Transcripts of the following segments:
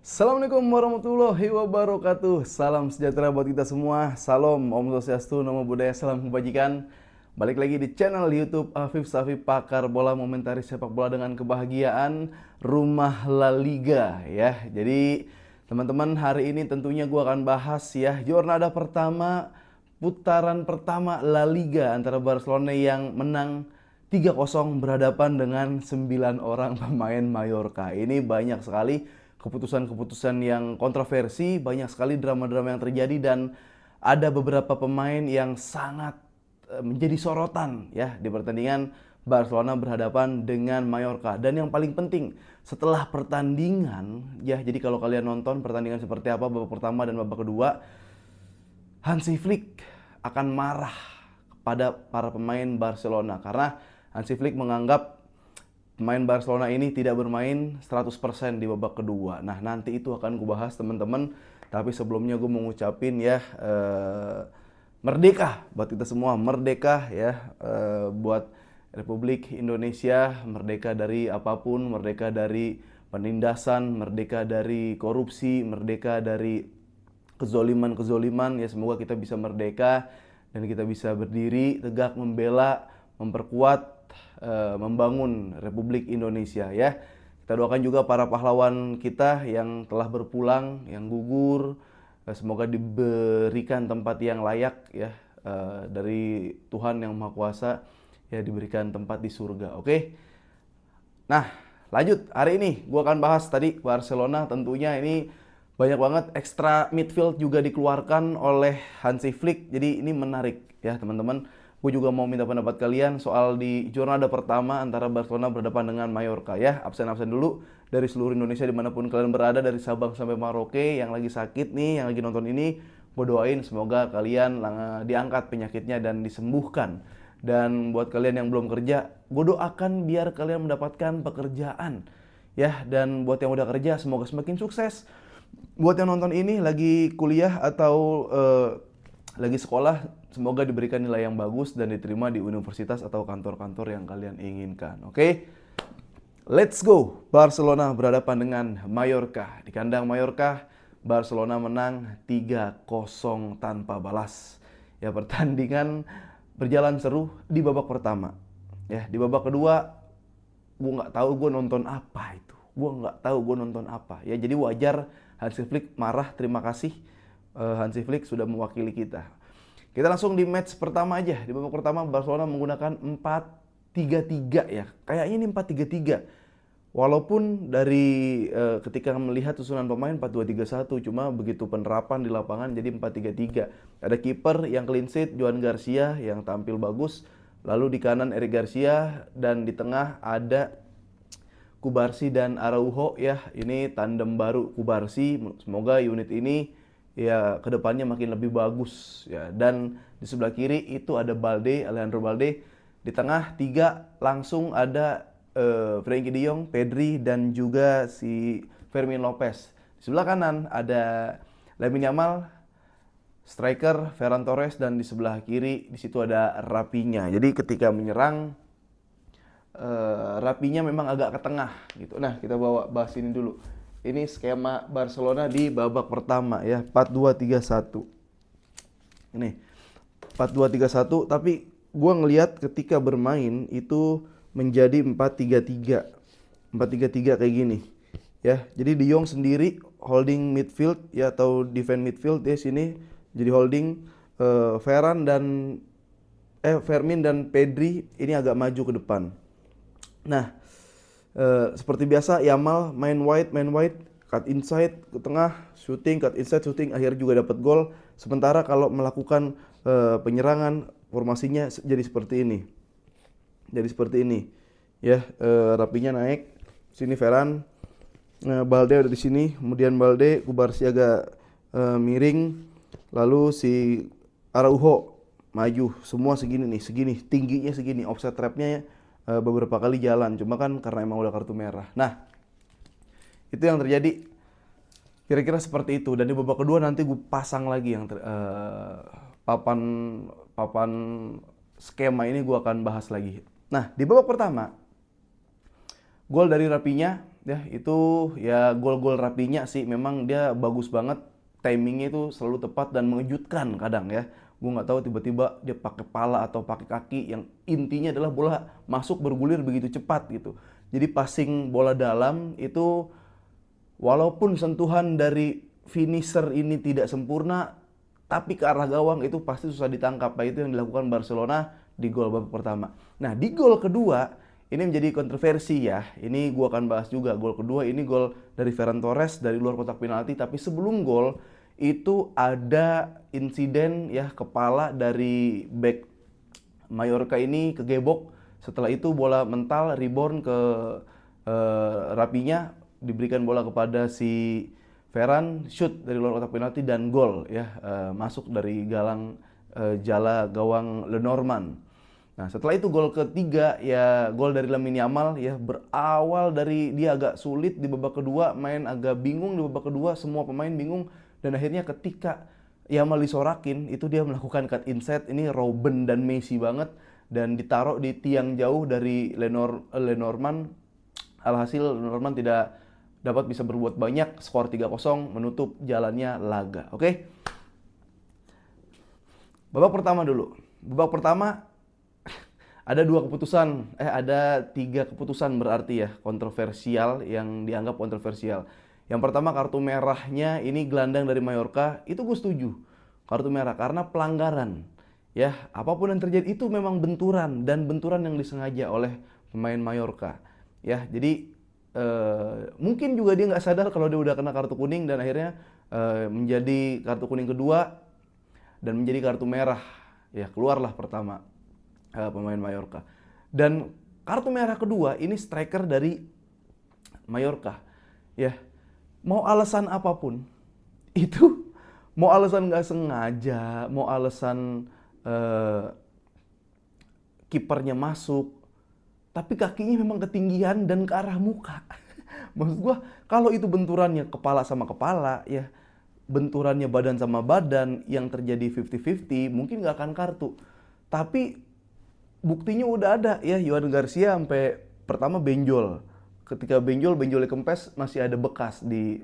Assalamualaikum warahmatullahi wabarakatuh. Salam sejahtera buat kita semua. Salam, Om Swastiastu, Namo Buddhaya, salam kebajikan. Balik lagi di channel YouTube Afif Safif, pakar bola komentaris sepak bola dengan kebahagiaan Rumah La Liga ya. Jadi teman-teman, hari ini tentunya gue akan bahas ya jornada pertama, putaran pertama La Liga antara Barcelona yang menang 3-0 berhadapan dengan 9 orang pemain Mallorca. Ini banyak sekali keputusan-keputusan yang kontroversi, banyak sekali drama-drama yang terjadi, dan ada beberapa pemain yang sangat menjadi sorotan ya di pertandingan Barcelona berhadapan dengan Mallorca. Dan yang paling penting, setelah pertandingan ya, jadi kalau kalian nonton pertandingan seperti apa babak pertama dan babak kedua, Hansi Flick akan marah kepada para pemain Barcelona karena Hansi Flick menganggap pemain Barcelona ini tidak bermain 100% di babak kedua. Nah, nanti itu akan gue bahas teman-teman. Tapi sebelumnya gue mau ngucapin ya merdeka buat kita semua, merdeka ya buat Republik Indonesia, merdeka dari apapun, merdeka dari penindasan, merdeka dari korupsi, merdeka dari kezoliman-kezoliman ya. Semoga kita bisa merdeka dan kita bisa berdiri tegak membela, memperkuat, membangun Republik Indonesia ya. Kita doakan juga para pahlawan kita yang telah berpulang, yang gugur, semoga diberikan tempat yang layak ya dari Tuhan yang Maha Kuasa ya, diberikan tempat di surga. Oke. Nah, lanjut. Hari ini gue akan bahas tadi Barcelona, tentunya ini banyak banget ekstra midfield juga dikeluarkan oleh Hansi Flick. Jadi ini menarik ya teman-teman. Gue juga mau minta pendapat kalian soal di jornada pertama antara Barcelona berhadapan dengan Mallorca ya. Absen-absen dulu dari seluruh Indonesia dimanapun kalian berada, dari Sabang sampai Merauke, yang lagi sakit nih, yang lagi nonton ini, gue doain semoga kalian diangkat penyakitnya dan disembuhkan. Dan buat kalian yang belum kerja, gue doakan biar kalian mendapatkan pekerjaan ya. Dan buat yang udah kerja, semoga semakin sukses. Buat yang nonton ini lagi kuliah atau lagi sekolah, semoga diberikan nilai yang bagus dan diterima di universitas atau kantor-kantor yang kalian inginkan. Oke? Let's go. Barcelona berhadapan dengan Mallorca. Di kandang Mallorca, Barcelona menang 3-0 tanpa balas. Ya, pertandingan berjalan seru di babak pertama. Ya, di babak kedua gue nggak tahu gue nonton apa itu. Gue nggak tahu gue nonton apa. Ya, jadi wajar Hansi Flick marah. Terima kasih Hansi Flick sudah mewakili kita. Kita langsung di match pertama aja. Di babak pertama Barcelona menggunakan 4-3-3 ya. Kayaknya ini 4-3-3. Walaupun dari ketika melihat susunan pemain 4-2-3-1, cuma begitu penerapan di lapangan jadi 4-3-3. Ada kiper yang clean sheet, Joan Garcia, yang tampil bagus. Lalu di kanan Eric Garcia, dan di tengah ada Cubarsí dan Araujo ya. Ini tandem baru Cubarsí. Semoga unit ini ya kedepannya makin lebih bagus ya. Dan di sebelah kiri itu ada Balde, Alejandro Balde. Di tengah tiga langsung ada Frenkie de Jong, Pedri, dan juga si Fermin Lopez. Di sebelah kanan ada Lamine Yamal, striker Ferran Torres, dan di sebelah kiri di situ ada Rapinya. Jadi ketika menyerang Rapinya memang agak ke tengah gitu. Nah, kita bahas ini dulu. Ini skema Barcelona di babak pertama ya, 4-2-3-1. Ini 4-2-3-1, tapi gua ngelihat ketika bermain itu menjadi 4-3-3. 4-3-3 kayak gini. Ya, jadi De Jong sendiri holding midfield ya, atau defend midfield ya, sini jadi holding. Fermin dan Pedri ini agak maju ke depan. Nah, seperti biasa Yamal main wide, cut inside ke tengah, shooting, cut inside, shooting, akhirnya juga dapat gol. Sementara kalau melakukan penyerangan, formasinya jadi seperti ini. Ya, Rapinya naik, sini Ferran, Balde ada di sini, kemudian Balde, Cubarsí agak miring, lalu si Araujo maju, semua segini nih, tingginya segini, offset trapnya beberapa kali jalan, cuma kan karena emang udah kartu merah. Nah, itu yang terjadi kira-kira seperti itu. Dan di babak kedua nanti gue pasang lagi yang papan skema ini gue akan bahas lagi. Nah, di babak pertama gol dari Rapinya ya itu ya gol-gol Rapinya sih memang dia bagus banget, timingnya itu selalu tepat dan mengejutkan kadang ya. Gue nggak tahu tiba-tiba dia pakai pala atau pakai kaki yang intinya adalah bola masuk bergulir begitu cepat gitu. Jadi passing bola dalam itu walaupun sentuhan dari finisher ini tidak sempurna, tapi ke arah gawang itu pasti susah ditangkap. Nah, itu yang dilakukan Barcelona di gol babak pertama. Nah, di gol kedua ini menjadi kontroversi ya. Ini gua akan bahas juga. Gol kedua ini gol dari Ferran Torres dari luar kotak penalti, tapi sebelum gol itu ada insiden ya, kepala dari back Mallorca ini kegebok. Setelah itu bola mental rebound ke Rapinya, diberikan bola kepada si Ferran, shoot dari luar kotak penalti dan gol ya, masuk dari galang jala gawang Lenormand. Nah, setelah itu gol ketiga ya gol dari Lamine Yamal ya, berawal dari dia agak sulit di babak kedua, main agak bingung di babak kedua, semua pemain bingung dan akhirnya ketika Yamal disorakin itu dia melakukan cut inside, ini Robben dan Messi banget dan ditaruh di tiang jauh dari Lenormand. Alhasil Lenormand tidak dapat bisa berbuat banyak, skor 3-0 menutup jalannya laga. Oke. Babak pertama dulu. Babak pertama ada ada 3 keputusan berarti ya, kontroversial, yang dianggap kontroversial. Yang pertama kartu merahnya ini gelandang dari Mallorca, itu gue setuju. Kartu merah karena pelanggaran. Ya, apapun yang terjadi itu memang benturan dan benturan yang disengaja oleh pemain Mallorca. Ya, jadi mungkin juga dia nggak sadar kalau dia udah kena kartu kuning dan akhirnya menjadi kartu kuning kedua dan menjadi kartu merah. Ya, keluarlah pertama pemain Mallorca. Dan kartu merah kedua ini striker dari Mallorca. Ya, mau alasan apapun itu, mau alasan nggak sengaja, mau alasan kipernya masuk, tapi kakinya memang ketinggian dan ke arah muka. Maksud gua, kalau itu benturannya kepala sama kepala, ya benturannya badan sama badan yang terjadi 50-50, mungkin nggak akan kartu. Tapi buktinya udah ada ya, Johan Garcia sampai pertama benjol. Ketika benjolnya kempes, masih ada bekas di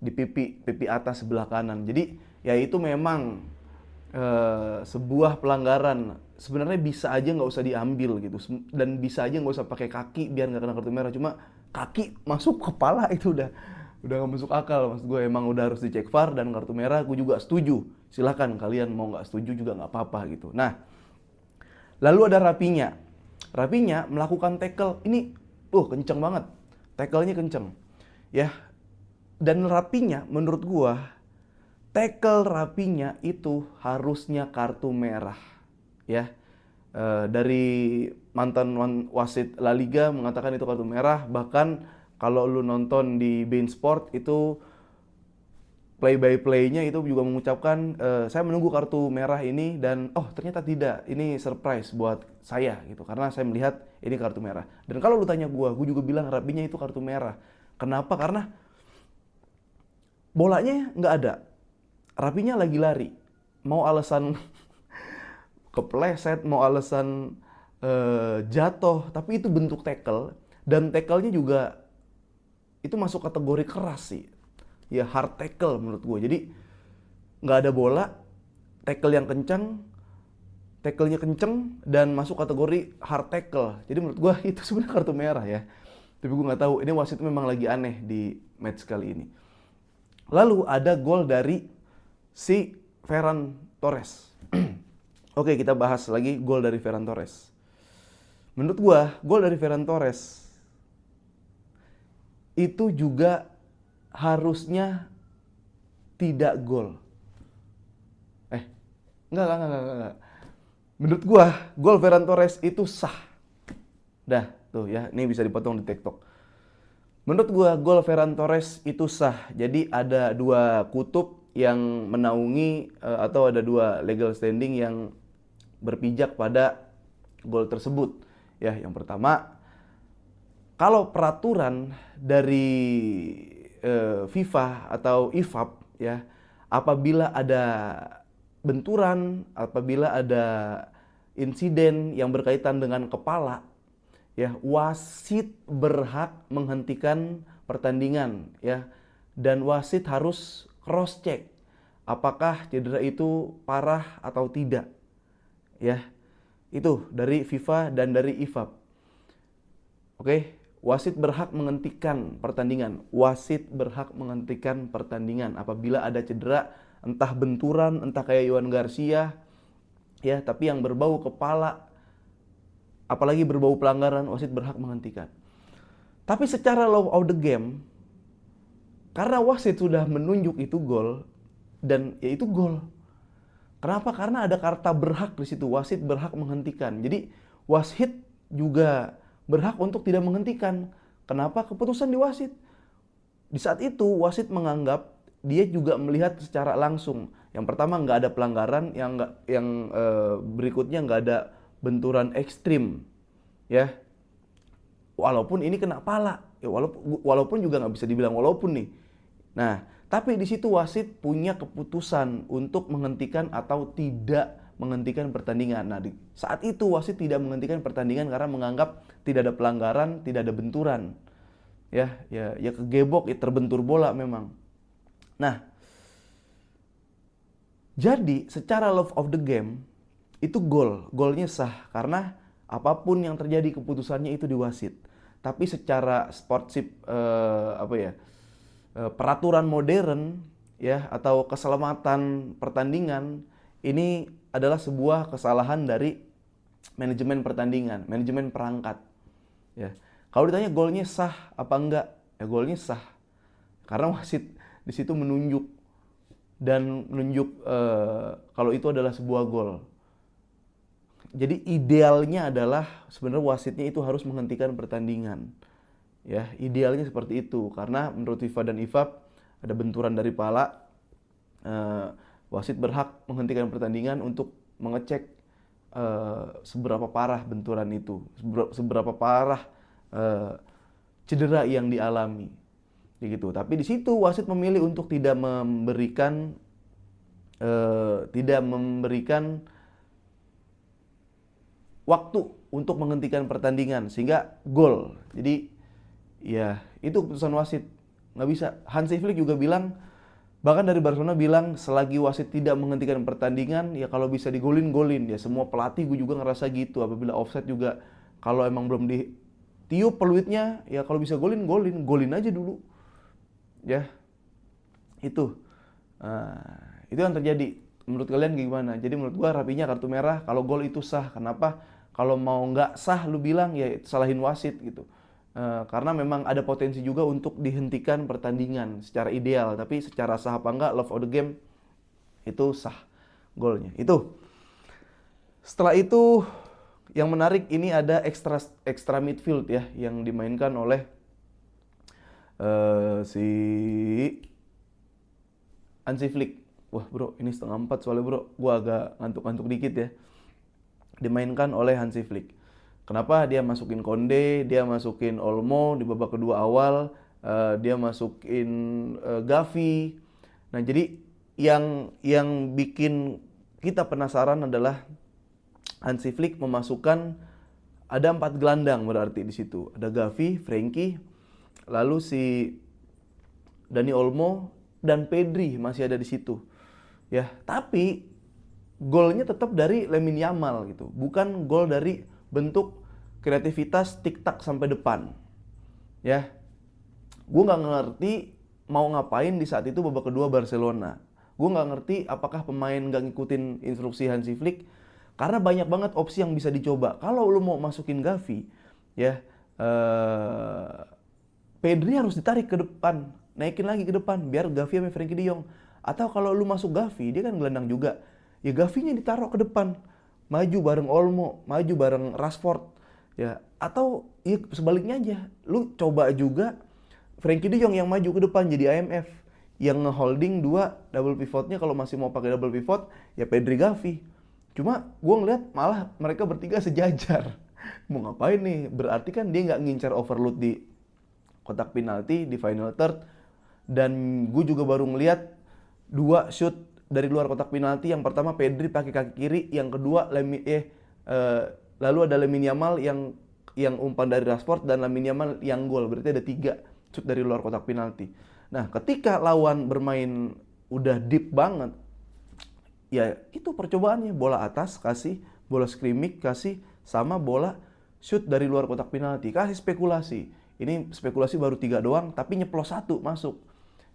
pipi atas sebelah kanan. Jadi ya itu memang sebuah pelanggaran. Sebenarnya bisa aja nggak usah diambil gitu, dan bisa aja nggak usah pakai kaki biar nggak kena kartu merah. Cuma kaki masuk kepala itu udah nggak masuk akal. Maksud gue emang udah harus dicek VAR dan kartu merah. Gue juga setuju. Silahkan kalian mau nggak setuju juga nggak apa-apa gitu. Nah, lalu ada Rapinya melakukan tackle ini, kenceng banget, tackle-nya kenceng, ya. Dan Rapinya menurut gua tackle Rapinya itu harusnya kartu merah, ya. Dari mantan wasit La Liga mengatakan itu kartu merah. Bahkan kalau lu nonton di beIN Sport itu play by play-nya itu juga mengucapkan saya menunggu kartu merah ini dan ternyata tidak, ini surprise buat saya gitu karena saya melihat ini kartu merah. Dan kalau lu tanya gue juga bilang Rapinya itu kartu merah. Kenapa? Karena bolanya nggak ada, Rapinya lagi lari, mau alasan kepleset, mau alasan jatuh, tapi itu bentuk tackle dan tackle-nya juga itu masuk kategori keras sih. Ya hard tackle menurut gue. Jadi nggak ada bola, tackle-nya kenceng dan masuk kategori hard tackle. Jadi menurut gue itu sebenarnya kartu merah ya. Tapi gue nggak tahu, ini wasit memang lagi aneh di match kali ini. Lalu ada gol dari si Ferran Torres. Oke, kita bahas lagi gol dari Ferran Torres. Menurut gue gol dari Ferran Torres itu juga harusnya tidak gol. Enggak. Menurut gua, gol Ferran Torres itu sah. Dah, tuh ya, ini bisa dipotong di TikTok. Menurut gua, gol Ferran Torres itu sah. Jadi ada 2 kutub yang menaungi atau ada 2 legal standing yang berpijak pada gol tersebut. Ya, yang pertama, kalau peraturan dari FIFA atau IFAB ya, apabila ada benturan, apabila ada insiden yang berkaitan dengan kepala, ya, wasit berhak menghentikan pertandingan, ya, dan wasit harus cross check apakah cedera itu parah atau tidak, ya. Itu dari FIFA dan dari IFAB. Oke, wasit berhak menghentikan pertandingan. Wasit berhak menghentikan pertandingan apabila ada cedera, entah benturan, entah kayak Yohan Garcia, ya, tapi yang berbau kepala, apalagi berbau pelanggaran, wasit berhak menghentikan. Tapi secara law of the game, karena wasit sudah menunjuk itu gol, dan ya itu gol. Kenapa? Karena ada kata berhak di situ. Wasit berhak menghentikan. Jadi wasit juga berhak untuk tidak menghentikan. Kenapa? Keputusan di wasit. Di saat itu wasit menganggap dia juga melihat secara langsung. Yang pertama nggak ada pelanggaran, yang berikutnya nggak ada benturan ekstrim, ya. Walaupun ini kena pala, ya, walaupun juga nggak bisa dibilang walaupun nih. Nah, tapi di situ wasit punya keputusan untuk menghentikan atau tidak menghentikan pertandingan. Nah, di saat itu wasit tidak menghentikan pertandingan karena menganggap tidak ada pelanggaran, tidak ada benturan. Ya kegebok, ya terbentur bola memang. Nah, jadi secara love of the game itu golnya sah karena apapun yang terjadi keputusannya itu di wasit. Tapi secara sportship peraturan modern, ya, atau keselamatan pertandingan, ini adalah sebuah kesalahan dari manajemen pertandingan, manajemen perangkat, ya. Kalau ditanya golnya sah apa enggak, ya golnya sah karena wasit di situ menunjuk kalau itu adalah sebuah gol. Jadi idealnya adalah sebenarnya wasitnya itu harus menghentikan pertandingan. Ya, idealnya seperti itu karena menurut FIFA dan IFAB ada benturan dari pala, wasit berhak menghentikan pertandingan untuk mengecek seberapa parah benturan itu, seberapa parah cedera yang dialami, gitu. Tapi di situ wasit memilih untuk tidak memberikan waktu untuk menghentikan pertandingan sehingga gol. Jadi ya itu keputusan wasit, nggak bisa. Hansi Flick juga bilang, bahkan dari Barcelona bilang, selagi wasit tidak menghentikan pertandingan, ya kalau bisa digolin, golin. Ya semua pelatih gue juga ngerasa gitu. Apabila offside juga, kalau emang belum ditiup peluitnya, ya kalau bisa golin, golin aja dulu. Ya, itu. Itu yang terjadi. Menurut kalian gimana? Jadi menurut gue rapinya kartu merah kalau gol itu sah. Kenapa? Kalau mau nggak sah lu bilang ya salahin wasit gitu. Karena memang ada potensi juga untuk dihentikan pertandingan secara ideal, tapi secara sah apa enggak, love of the game itu sah golnya. Itu. Setelah itu yang menarik ini ada extra midfield, ya, yang dimainkan oleh si Hansi Flick. Wah bro, ini 3:30 soalnya bro, gua agak ngantuk-ngantuk dikit ya. Dimainkan oleh Hansi Flick. Kenapa dia masukin Konde, dia masukin Olmo di babak kedua awal, dia masukin Gavi. Nah, jadi yang bikin kita penasaran adalah Hansi Flick memasukkan ada 4 gelandang berarti di situ. Ada Gavi, Frenkie, lalu si Dani Olmo dan Pedri masih ada di situ. Ya, tapi golnya tetap dari Lamine Yamal gitu. Bukan gol dari bentuk kreativitas tik-tak sampai depan. Ya. Gue nggak ngerti mau ngapain di saat itu babak kedua Barcelona. Gue nggak ngerti apakah pemain nggak ngikutin instruksi Hansi Flick. Karena banyak banget opsi yang bisa dicoba. Kalau lu mau masukin Gavi, ya, Pedri harus ditarik ke depan, naikin lagi ke depan biar Gavi sama Frenkie de Jong. Atau kalau lu masuk Gavi, dia kan gelandang juga, ya Gavinya ditaruh ke depan, maju bareng Olmo, maju bareng Rashford, ya. Atau ya sebaliknya aja, lu coba juga Frenkie de Jong yang maju ke depan jadi IMF, yang ngeholding dua double pivotnya kalau masih mau pakai double pivot, ya Pedri Gavi. Cuma gue ngeliat malah mereka bertiga sejajar. Mau ngapain nih? Berarti kan dia nggak ngincar overload di kotak penalti di final third. Dan gue juga baru ngeliat 2 shoot dari luar kotak penalti. Yang pertama Pedri pakai kaki kiri, yang kedua lalu ada Lamine Yamal yang yang umpan dari Rashford dan Lamine Yamal yang gol. Berarti ada 3 shoot dari luar kotak penalti. Nah, ketika lawan bermain udah deep banget, ya itu percobaannya, bola atas kasih, bola skrimming kasih, sama bola shoot dari luar kotak penalti, kasih spekulasi. Ini spekulasi baru 3 doang, tapi nyeplos 1 masuk.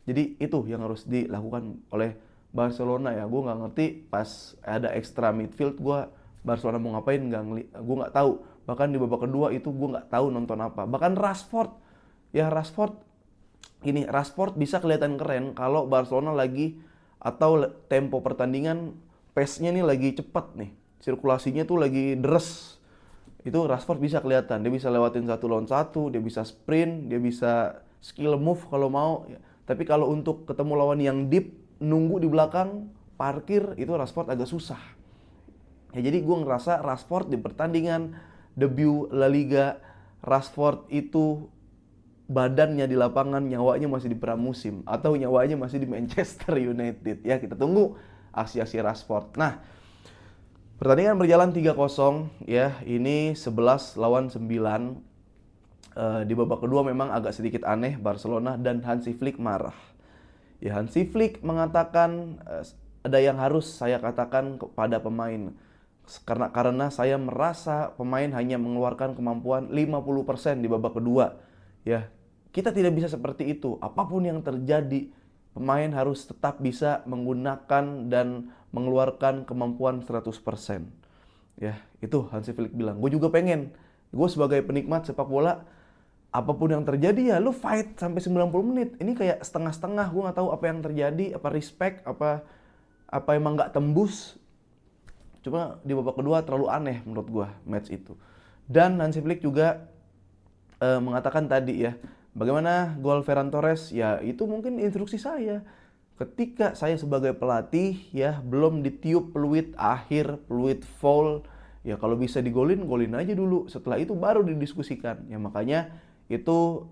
Jadi itu yang harus dilakukan oleh Barcelona ya. Gue nggak ngerti pas ada extra midfield, Barcelona mau ngapain, gue nggak tahu. Bahkan di babak kedua itu gue nggak tahu nonton apa. Bahkan Rashford bisa kelihatan keren kalau Barcelona lagi, atau tempo pertandingan pace-nya nih lagi cepet nih, sirkulasinya tuh lagi deres. Itu Rashford bisa kelihatan, dia bisa lewatin 1 lawan 1, dia bisa sprint, dia bisa skill move kalau mau. Tapi kalau untuk ketemu lawan yang deep, nunggu di belakang, parkir, itu Rashford agak susah. Ya, jadi gue ngerasa Rashford di pertandingan debut La Liga, Rashford itu badannya di lapangan, nyawanya masih di pramusim atau nyawanya masih di Manchester United. Ya, kita tunggu aksi-aksi Rashford. Nah, pertandingan berjalan 3-0 ya. Ini 11 lawan 9. Di babak kedua memang agak sedikit aneh Barcelona dan Hansi Flick marah. Ya, Hansi Flick mengatakan ada yang harus saya katakan kepada pemain. Karena saya merasa pemain hanya mengeluarkan kemampuan 50% di babak kedua. Ya, kita tidak bisa seperti itu. Apapun yang terjadi, pemain harus tetap bisa menggunakan dan mengeluarkan kemampuan 100%. Ya, itu Hansi Flick bilang. Gue juga pengen. Gue sebagai penikmat sepak bola, apapun yang terjadi ya lu fight sampai 90 menit. Ini kayak setengah-setengah, gue gak tahu apa yang terjadi, apa respect, apa emang gak tembus. Cuma di babak kedua terlalu aneh menurut gue match itu. Dan Hansi Flick juga mengatakan tadi ya, bagaimana gol Ferran Torres, ya itu mungkin instruksi saya. Ketika saya sebagai pelatih ya belum ditiup peluit akhir, peluit foul, ya kalau bisa digolin, golin aja dulu. Setelah itu baru didiskusikan. Ya makanya itu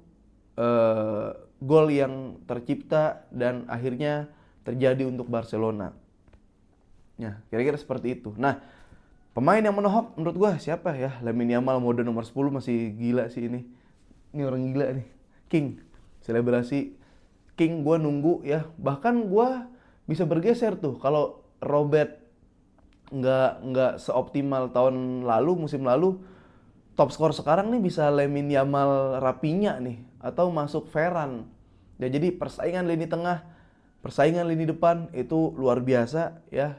gol yang tercipta dan akhirnya terjadi untuk Barcelona. Ya, kira-kira seperti itu. Nah, pemain yang menohok menurut gua siapa ya? Lamine Yamal mode nomor 10 masih gila sih ini. Ini orang gila nih. King. Selebrasi King, gua nunggu ya. Bahkan gua bisa bergeser tuh kalau Robert nggak seoptimal tahun lalu, musim lalu, top skor sekarang nih bisa Lamine Yamal, Rapinya nih, atau masuk Ferran. Ya, jadi persaingan lini tengah, persaingan lini depan itu luar biasa ya.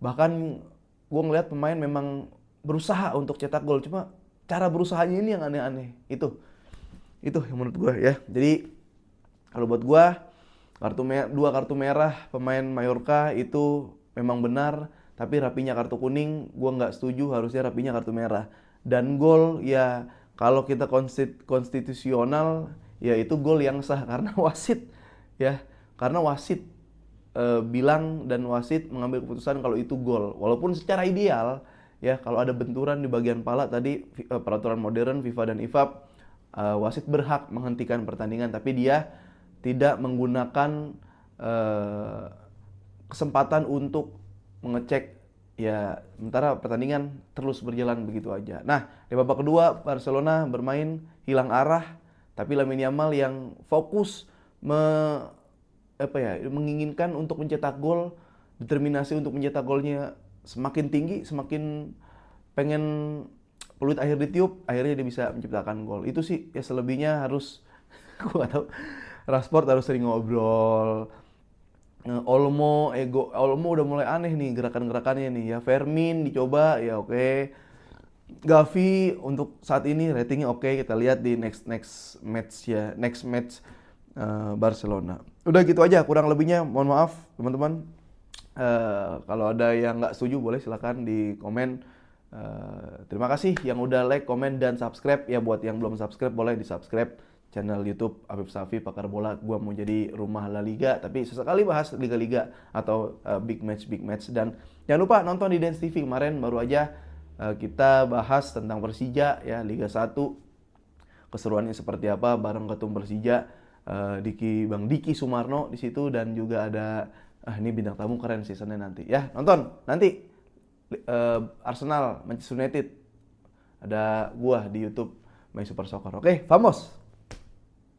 Bahkan gue ngeliat pemain memang berusaha untuk cetak gol, cuma cara berusahanya ini yang aneh-aneh. Itu yang menurut gue ya. Jadi kalau buat gue, 2 kartu merah pemain Mallorca itu memang benar, tapi Rapinya kartu kuning, gue nggak setuju, harusnya Rapinya kartu merah. Dan gol ya kalau kita konstitusional ya itu gol yang sah karena wasit ya, karena wasit bilang dan wasit mengambil keputusan kalau itu gol. Walaupun secara ideal ya kalau ada benturan di bagian pala tadi, peraturan modern FIFA dan IFAB, wasit berhak menghentikan pertandingan, tapi dia tidak menggunakan kesempatan untuk mengecek ya, sementara pertandingan terus berjalan begitu aja. Nah, di babak kedua Barcelona bermain hilang arah, tapi Lamine Yamal yang fokus menginginkan untuk mencetak gol, determinasi untuk mencetak golnya semakin tinggi, semakin pengen peluit akhir ditiup, akhirnya dia bisa menciptakan gol. Itu sih ya, selebihnya harus gue gak tahu. Rashford harus sering ngobrol. Olmo udah mulai aneh nih gerakan-gerakannya nih ya. Fermin dicoba ya, oke. Gavi untuk saat ini ratingnya oke. Kita lihat di next match Barcelona. Udah gitu aja kurang lebihnya, mohon maaf teman-teman. Kalau ada yang nggak setuju boleh silakan di komen. Terima kasih yang udah like, komen, dan subscribe ya. Buat yang belum subscribe boleh di subscribe channel YouTube Afif Safi Pakar Bola. Gua mau jadi rumah La Liga, tapi sesekali bahas liga-liga atau big match. Dan jangan lupa nonton di Dance TV. Kemarin baru aja kita bahas tentang Persija ya, Liga 1. Keseruannya seperti apa bareng ketum Persija, Bang Diki Sumarno di situ, dan juga ada ini bintang tamu keren seasonnya nanti ya. Nonton nanti Arsenal Manchester United, ada gua di YouTube. My Super Soccer. Oke, vamos.